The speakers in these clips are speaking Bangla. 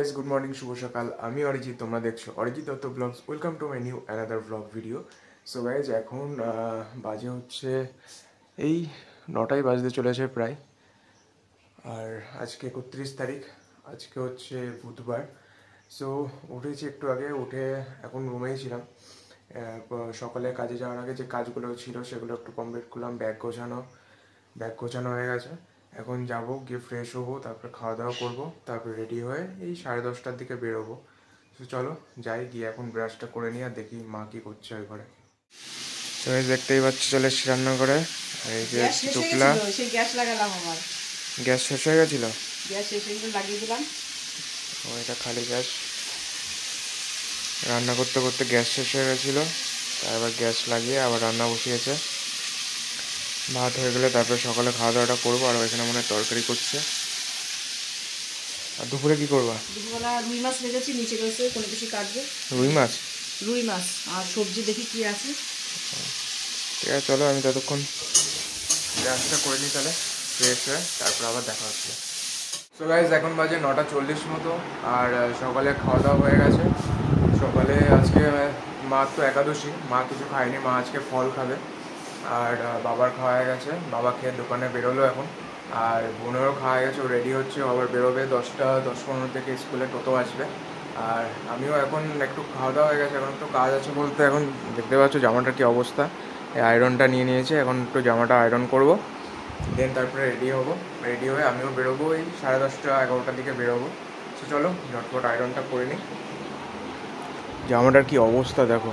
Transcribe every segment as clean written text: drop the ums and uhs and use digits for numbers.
গাইজ, গুড মর্নিং, শুভ সকাল। আমি অরিজিৎ, তোমরা দেখছো Arijit Dutta vlogs. Welcome to my new another vlog video. So guys, এখন বাজে হচ্ছে এই 9টাই বাজতে চলেছে প্রায়। আর আজকে 31 তারিখ, আজকে হচ্ছে বুধবার। সো উঠেছি একটু আগে, উঠে এখন রুমেই ছিলাম। সকালে কাজে যাওয়ার আগে যে কাজগুলো ছিল সেগুলো একটু কমপ্লিট করলাম। ব্যাগ গোছানো হয়ে গেছে। এখন যাব, গিয়ে ফ্রেশ হবো, তারপরে খাওয়া দাওয়া করবো, তারপরে রেডি হয়ে এই 10:30টার দিকে বেরোবো। তো চলো যাই, গিয়ে এখন ব্রাশটা করে নিই আর দেখি মা কী করছে ওই ঘরে। তুমি দেখতেই পাচ্ছ, চলে এসছি রান্নাঘরে। এই যে টুকলা, গ্যাস লাগালাম, আমার গ্যাস শেষ হয়ে গেছিল, গ্যাস শেষ হয়ে গেলে লাগিয়ে দিলাম। ও এটা খালি গ্যাস। রান্না করতে করতে গ্যাস শেষ হয়ে গেছিলো, তারপর গ্যাস লাগিয়ে আবার রান্না বসিয়েছে। ভাত হয়ে গেলে তারপরে সকালে খাওয়া দাওয়াটা করবো। আর এখানে মনে হয় তরকারি করছে। আর দুপুরে কি করবা? দুপুরবেলা রুই মাছ রেখেছি, নিচে রয়েছে, কোনো কিছু কাটবে। রুই মাছ আর সবজি দেখি কি আছে। ঠিক আছে, চলো আমি ততক্ষণ ব্রাশটা করে নিই, তাহলে ফ্রেশ হয়ে তারপর আবার দেখা হচ্ছে। সো গাইজ, এখন বাজে 9:40 মতো। আর সকালে খাওয়া দাওয়া হয়ে গেছে। সকালে আজকে মা তো একাদশী, মা কিছু খায়নি, মা আজকে ফল খাবে। আর বাবার খাওয়া হয়ে গেছে, বাবা খেয়ে দোকানে বেরোলো এখন। আর বোনেরও খাওয়া গেছে, ও রেডি হচ্ছে, আবার বেরোবে 10:15 থেকে স্কুলে টোটো আসবে। আর আমিও এখন একটু খাওয়া দাওয়া হয়ে গেছে, এখন একটু কাজ আছে বলতে, এখন দেখতে পাচ্ছ জামাটার কী অবস্থা। এই আয়রনটা নিয়ে নিয়েছে, এখন একটু জামাটা আয়রন করব, দেন তারপরে রেডি হবো। রেডি হয়ে আমিও বেরোবো, এই 10:30-11টার দিকে বেরোবো। তো চলো ঝটপট আয়রনটা করে নিই। জামাটার কি অবস্থা দেখো,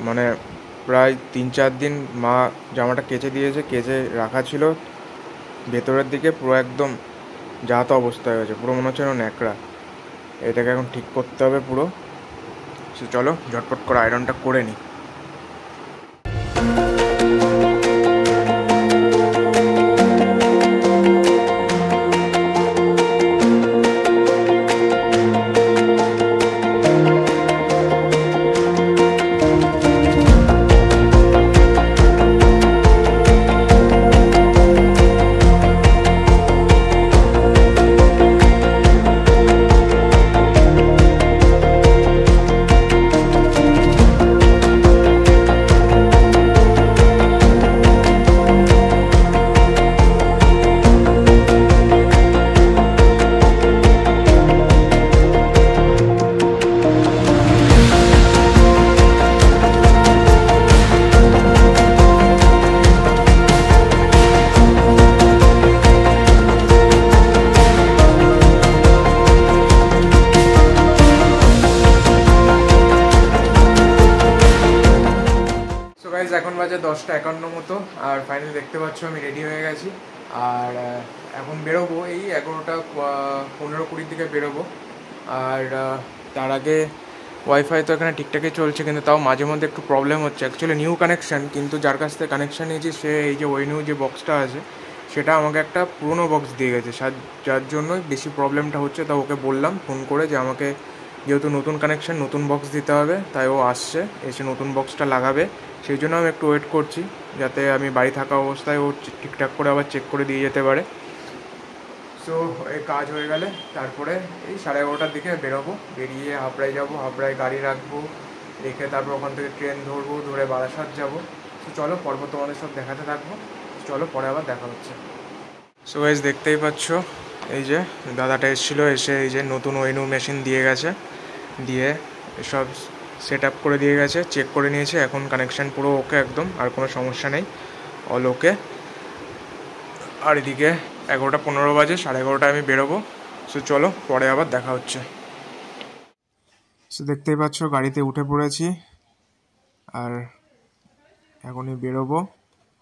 মানে প্রায় 3-4 দিন মা জামাটা কেচে দিয়েছে, কেচে রাখা ছিল ভেতরের দিকে, পুরো একদম যা তো অবস্থা হয়ে গেছে, পুরো মনে হচ্ছে ন্যাকড়া। এটাকে এখন ঠিক করতে হবে পুরো। সে চলো ঝটপট করে আয়রনটা করে নিই। এখন বাজে 10:51 মতো। আর ফাইনালি দেখতে পাচ্ছ আমি রেডি হয়ে গেছি। আর এখন বেরোবো, এই 11:15-20 দিকে বেরোবো। আর তার আগে ওয়াইফাই তো এখানে ঠিকঠাকই চলছে, কিন্তু তাও মাঝে মধ্যে একটু প্রবলেম হচ্ছে। অ্যাকচুয়ালি নিউ কানেকশান, কিন্তু যার কাছ থেকে কানেকশান নিয়েছি সে এই যে ওই নিউ যে বক্সটা আছে সেটা আমাকে একটা পুরনো বক্স দিয়ে গেছে, যার জন্যই বেশি প্রবলেমটা হচ্ছে। তা ওকে বললাম ফোন করে যে আমাকে যেহেতু নতুন কানেকশান, নতুন বক্স দিতে হবে, তাই ও আসছে, এসে নতুন বক্সটা লাগাবে। সেই জন্য আমি একটু ওয়েট করছি, যাতে আমি বাড়ি থাকা অবস্থায় ও ঠিকঠাক করে আবার চেক করে দিয়ে যেতে পারে। সো এই কাজ হয়ে গেলে তারপরে এই 11:30টার দিকে বেরোবো। বেরিয়ে হাবড়ায় যাব, হাবড়ায় গাড়ি রাখবো, রেখে তারপর ওখান থেকে ট্রেন ধরবো, ধরে বারাসাত যাব। তো চলো পর্ব তোমাদের সব দেখাতে থাকবো। চলো পরে আবার দেখা হচ্ছে। সো গাইস, দেখতেই পাচ্ছ এই যে দাদাটা এসেছিলো, এসে এই যে নতুন ওয়েনু মেশিন দিয়ে গেছে, দিয়ে সব সেট আপ করে দিয়ে গেছে, চেক করে নিয়েছে। এখন কানেকশান পুরো ওকে একদম, আর কোনো সমস্যা নেই, অল ওকে। আর এদিকে 11:15 বাজে, 11:30টায় আমি বেরোবো। সো চলো পরে আবার দেখা হচ্ছে। সো দেখতেই পাচ্ছ গাড়িতে উঠে পড়েছি, আর এখনই বেরোবো।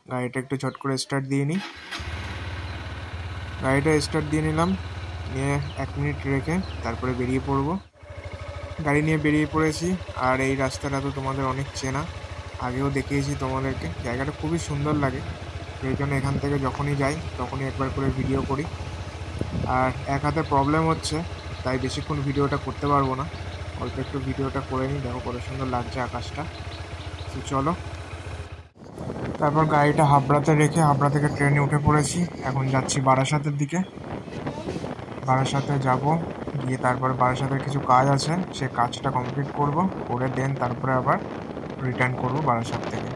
গাড়িটা একটু ঝট করে স্টার্ট দিয়ে নিই। গাড়িটা স্টার্ট দিয়ে নিলাম, নিয়ে 1 মিনিট রেখে তারপরে বেরিয়ে পড়বো। গাড়ি নিয়ে বেরিয়ে পড়েছি। আর এই রাস্তাটা তো তোমাদের অনেক চেনা, আগেও দেখিয়েছি তোমাদেরকে। জায়গাটা খুবই সুন্দর লাগে, সেই জন্য এখান থেকে যখনই যাই তখনই একবার করে ভিডিও করি। আর এক হাতে প্রবলেম হচ্ছে, তাই বেশিক্ষণ ভিডিওটা করতে পারবো না, অল্প একটু ভিডিওটা করে নিই। দেখো কত সুন্দর লাগছে আকাশটা। তো চলো, তারপর গাড়িটা হাবড়াতে রেখে হাবড়া থেকে ট্রেনে উঠে পড়েছি। এখন যাচ্ছি বারাসাতের দিকে। বারাসাতে যাব, গিয়ে তারপরে বারাসাতের কিছু কাজ আছে, সে কাজটা কমপ্লিট করব, করে দেন তারপরে আবার রিটার্ন করব বারাসাত থেকে।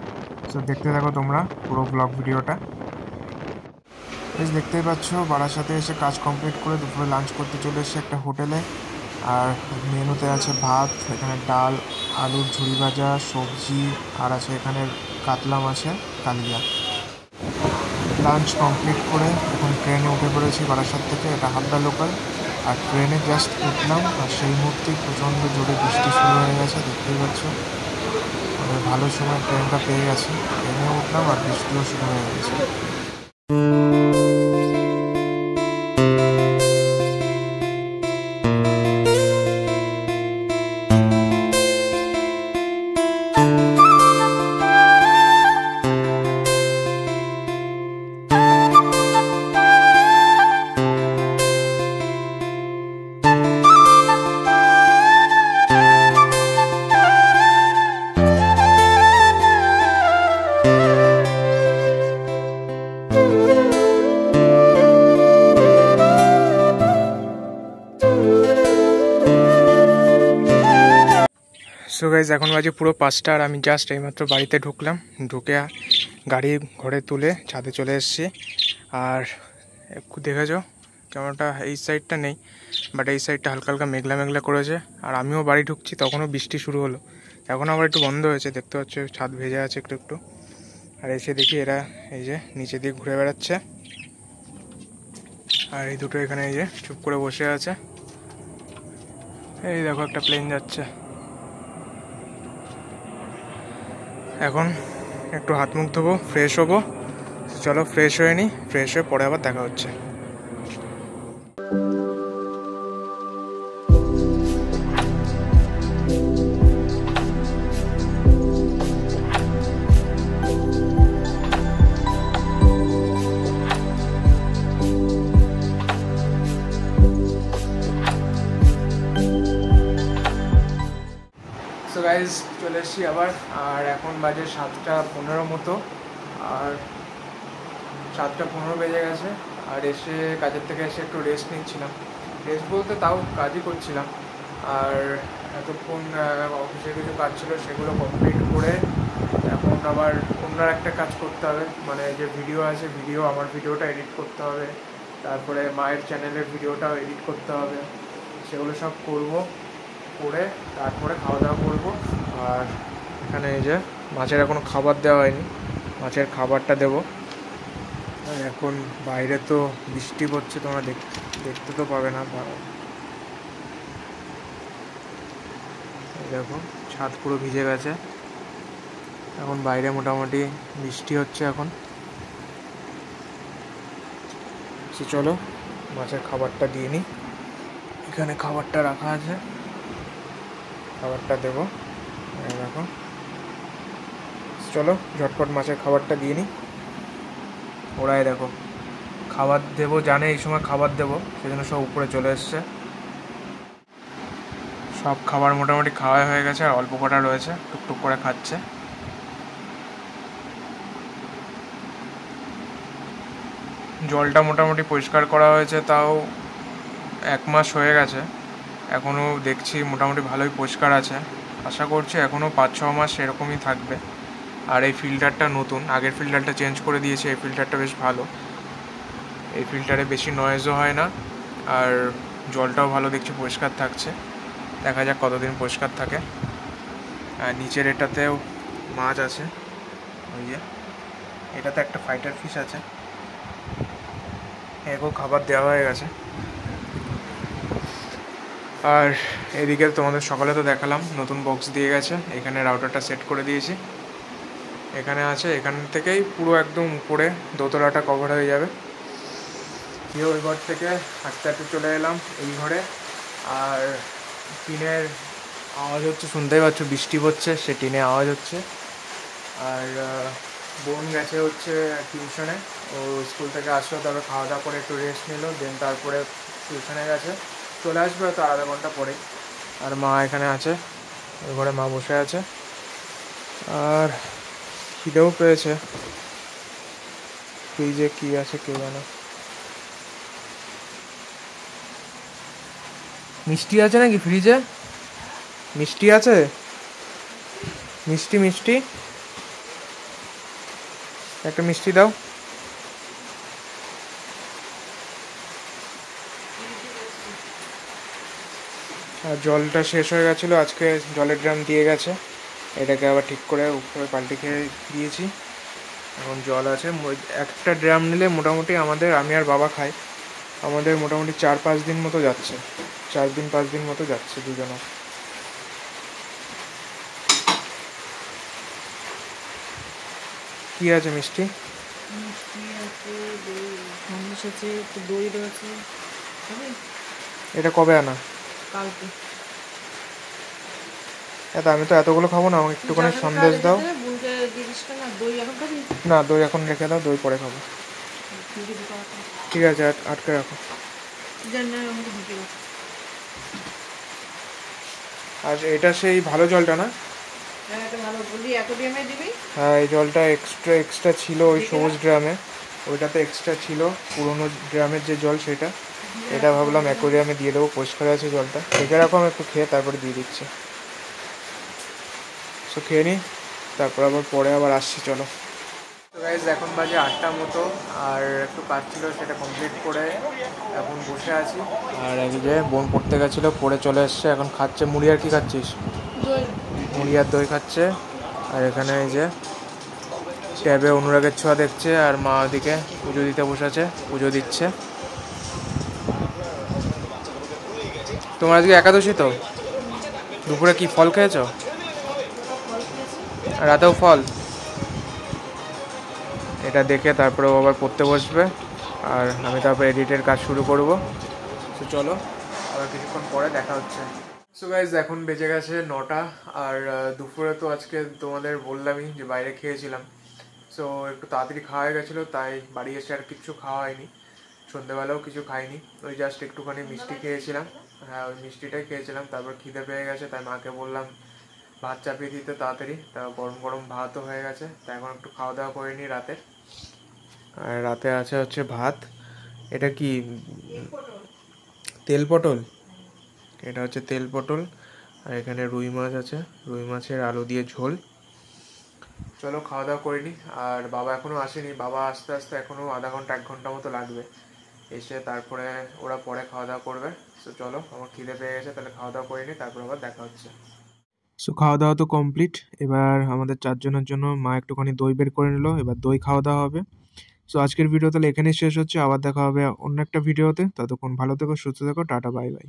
সো দেখতে থাকো তোমরা পুরো ব্লগ ভিডিওটা। বেশ দেখতেই পাচ্ছ বারাসাতে এসে কাজ কমপ্লিট করে দুপুরে লাঞ্চ করতে চলে এসেছি একটা হোটেলে। আর মেনুতে আছে ভাত, এখানে ডাল, আলুর ঝুড়ি ভাজা, সবজি, আর আছে এখানে কাতলা মাছের কালিয়া। লাঞ্চ কমপ্লিট করে এখন ট্রেনে উঠে পড়েছি বারাসাত থেকে, এটা হাবড়া লোকাল। আর ট্রেনে জাস্ট উঠলাম আর সেই মুহূর্তেই প্রচণ্ড জোরে বৃষ্টি শুরু হয়ে গেছে, দেখতেই পাচ্ছ। ভালো সময় ট্রেনটা পেয়ে গেছি, ট্রেনে উঠলাম আর বৃষ্টিও শুরু হয়ে গেছে। সো গাইজ এখন বাজে পুরো 5টা আর আমি জাস্ট এইমাত্র বাড়িতে ঢুকলাম, ঢুকে গাড়ি ঘরে তুলে ছাদে চলে এসেছি। আর একটু দেখেছো কেমনটা, এই সাইডটা নেই বাট এই সাইডটা হালকা হালকা মেঘলা মেঘলা করেছে। আর আমিও বাড়ি ঢুকছি তখনও বৃষ্টি শুরু হলো, এখন আবার একটু বন্ধ হয়েছে, দেখতে পাচ্ছ ছাদ ভেজে আছে একটু একটু। আর এসে দেখি এরা এই যে নিচে দিয়ে ঘুরে বেড়াচ্ছে, আর এই দুটো এখানে এই যে চুপ করে বসে আছে। এই দেখো একটা প্লেন যাচ্ছে। এখন একটু হাত মুখ ধোবো, ফ্রেশ হবো। চলো ফ্রেশ হয়ে নিই, ফ্রেশ হয়ে পরে আবার দেখা হচ্ছে। সো গাইজ চলে এসেছি আবার, আর এখন বাজে 7টা 15 মতো, আর 7টা 15 বেজে গেছে। আর এসে কাজের থেকে এসে একটু রেস্ট নিচ্ছিলাম, রেস্ট বলতে তাও কাজই করছিলাম। আর এতক্ষণ অফিসের কিছু কাজ ছিল সেগুলো কমপ্লিট করে এখন আবার অন্য একটা কাজ করতে হবে, মানে যে ভিডিও আছে আমার ভিডিওটা এডিট করতে হবে, তারপরে মায়ের চ্যানেলের ভিডিওটাও এডিট করতে হবে, সেগুলো সব করব, করে তারপরে খাওয়া দাওয়া করবো। আর এখানে এই যে মাছের এখনও খাবার দেওয়া হয়নি, মাছের খাবারটা দেবো। আর এখন বাইরে তো বৃষ্টি পড়ছে, তোমরা দেখতে তো পাবে না, দেখো ছাদ পুরো ভিজে গেছে। এখন বাইরে মোটামুটি বৃষ্টি হচ্ছে এখন। চলো মাছের খাবারটা দিয়ে নিই, এখানে খাবারটা রাখা আছে, খাবারটা দেবো। দেখো চলো ঝটপট মাছের খাবারটা দিয়ে নিই। ওরাই দেখো খাবার দেবো, জানে এই সময় খাবার দেবো, সেজন্য সব উপরে চলে এসছে। সব খাবার মোটামুটি খাওয়া হয়ে গেছে, আর অল্প কটা রয়েছে, টুকটুক করে খাচ্ছে। জলটা মোটামুটি পরিষ্কার করা হয়েছে, তাও 1 মাস হয়ে গেছে, এখনও দেখছি মোটামুটি ভালোই পরিষ্কার আছে। আশা করছি এখনও 5-6 মাস এরকমই থাকবে। আর এই ফিল্টারটা নতুন, আগের ফিল্টারটা চেঞ্জ করে দিয়েছে, এই ফিল্টারটা বেশ ভালো, এই ফিল্টারে বেশি নয়েজও হয় না, আর জলটাও ভালো দেখছি পরিষ্কার থাকছে। দেখা যাক কতদিন পরিষ্কার থাকে। আর নিচের এটাতেও মাছ আছে, ওই যে এটাতে একটা ফাইটার ফিশ আছে, একেও খাবার দেওয়া হয়ে গেছে। আর এদিকে তোমাদের সকালে তো দেখালাম নতুন বক্স দিয়ে গেছে, এখানে রাউটারটা সেট করে দিয়েছি, এখানে আছে, এখান থেকেই পুরো একদম উপরে দোতলাটা কভার হয়ে যাবে। দিয়ে ওই ঘর থেকে হাঁটতে হাঁটতে চলে এলাম এই ঘরে। আর টিনের আওয়াজ হচ্ছে, শুনতেই পাচ্ছ বৃষ্টি পড়ছে, সে টিনে আওয়াজ হচ্ছে। আর বোন গেছে হচ্ছে টিউশনে, ও স্কুল থেকে আসলো, তারপরে খাওয়া দাওয়া করে একটু রেস্ট নিল, দেন তারপরে টিউশনে গেছে, চলে আসবে হয়তো আধা ঘন্টা পরে। আর মা এখানে আছে, ওই ঘরে মা বসে আছে। আর খিদেও পেয়েছে, ফ্রিজে কী আছে কে জানে। মিষ্টি আছে নাকি ফ্রিজে? মিষ্টি আছে? মিষ্টি মিষ্টি একটা মিষ্টি দাও। আর জলটা শেষ হয়ে গেছিলো, আজকে জলের ড্রাম দিয়ে গেছে, এটাকে আবার ঠিক করে উপরে পাল্টে খেয়ে দিয়েছি। এখন জল আছে, একটা ড্রাম নিলে মোটামুটি আমাদের, আমি আর বাবা খাই, আমাদের মোটামুটি 4-5 দিন মতো যাচ্ছে, 4-5 দিন মতো যাচ্ছে দুজনে। কি আছে মিষ্টি? মিষ্টি আছে, দই সন্দেশ আছে, একটু দই রয়েছে। এটা কবে আনা? কালকে। আমি তো এতগুলো খাবো না, আমাকে একটুখানি সন্দেশ দাও। না, দই এখন রেখে দাও, দই পরে খাবো। ঠিক আছে, আটকে রাখো। আর এটা সেই ভালো জলটা না? হ্যাঁ, এই জলটা এক্সট্রা ছিল ওই সবুজ ড্রামে, ওইটাতে এক্সট্রা ছিল পুরোনো ড্রামের যে জল সেটা। এটা ভাবলাম অ্যাকোয়ারিয়ামে দিয়ে দেবো, পরিষ্কার আছে জলটা, দেখে রাখো, আমি একটু খেয়ে তারপরে দিয়ে দিচ্ছি। সো খেয়ে নিই, তারপর আবার পরে আবার আসছি, চলো। তো গাইজ এখন বাজে 8টার মতো, আর একটু কাজ ছিল সেটা কমপ্লিট করে এখন বসে আছি। আর এই যে বোন পড়তে গেছিলো, পড়ে চলে এসছে, এখন খাচ্ছে মুড়ি। আর কি খাচ্ছিস? মুড়ি আর দই খাচ্ছে। আর এখানে এই যে ট্যাবে অনুরাগের ছোঁয়া দেখছে, আর মা ওদিকে পুজো দিতে বসেছে, পুজো দিচ্ছে। তোমার আজকে একাদশী তো? দুপুরে কি ফল খেয়েছো? রাতেও ফল? এটা দেখে তারপরে ও আবার পড়তে বসবে, আর আমি তারপর এডিটের কাজ শুরু করব। তো চলো, আবার কিছুক্ষণ পরে দেখা হচ্ছে। সো গাইজ এখন বেজে গেছে 9টা, আর দুপুরে তো আজকে তোমাদের বললামই যে বাইরে খেয়েছিলাম। সো একটু তাড়াতাড়ি খাওয়া হয়ে গেছিলো, তাই বাড়ি এসে আর কিছু খাওয়া হয়নি, সন্ধ্যেবেলাও কিছু খাইনি, ওই জাস্ট একটুখানি মিষ্টি খেয়েছিলাম। হ্যাঁ, ওই মিষ্টিটাই খেয়েছিলাম। তারপর খিদে পেয়ে গেছে, তাই মাকে বললাম ভাত চাপিয়ে দিতে তাড়াতাড়ি, তা গরম গরম ভাতও হয়ে গেছে, তাই এখন একটু খাওয়া দাওয়া করে নিই রাতে। আর রাতে আছে হচ্ছে ভাত, এটা কি তেল পটল, এটা হচ্ছে তেল পটল। আর এখানে রুই মাছ আছে, রুই মাছের আলু দিয়ে ঝোল। চলো খাওয়া দাওয়া করে নিই। আর বাবা এখনও আসেনি, বাবা আস্তে আস্তে এখনও আধা ঘন্টা 1 ঘন্টা মতো লাগবে, এসে তারপরে ওরা পরে খাওয়া দাওয়া করবে। সো চলো, আমার খিদে পেয়ে গেছে, তাহলে খাওয়া দাওয়া করে নিই, তারপর আবার দেখা হচ্ছে। সো খাওয়া দাওয়া তো কমপ্লিট, এবার আমাদের 4 জনের জন্য মা একটুখানি দই বের করে নিল, এবার দই খাওয়া দাওয়া হবে। সো আজকের ভিডিও তাহলে এখানেই শেষ হচ্ছে, আবার দেখা হবে অন্য একটা ভিডিওতে। ততক্ষণ ভালো থেকো, সুস্থ থেকো, টাটা, বাই বাই।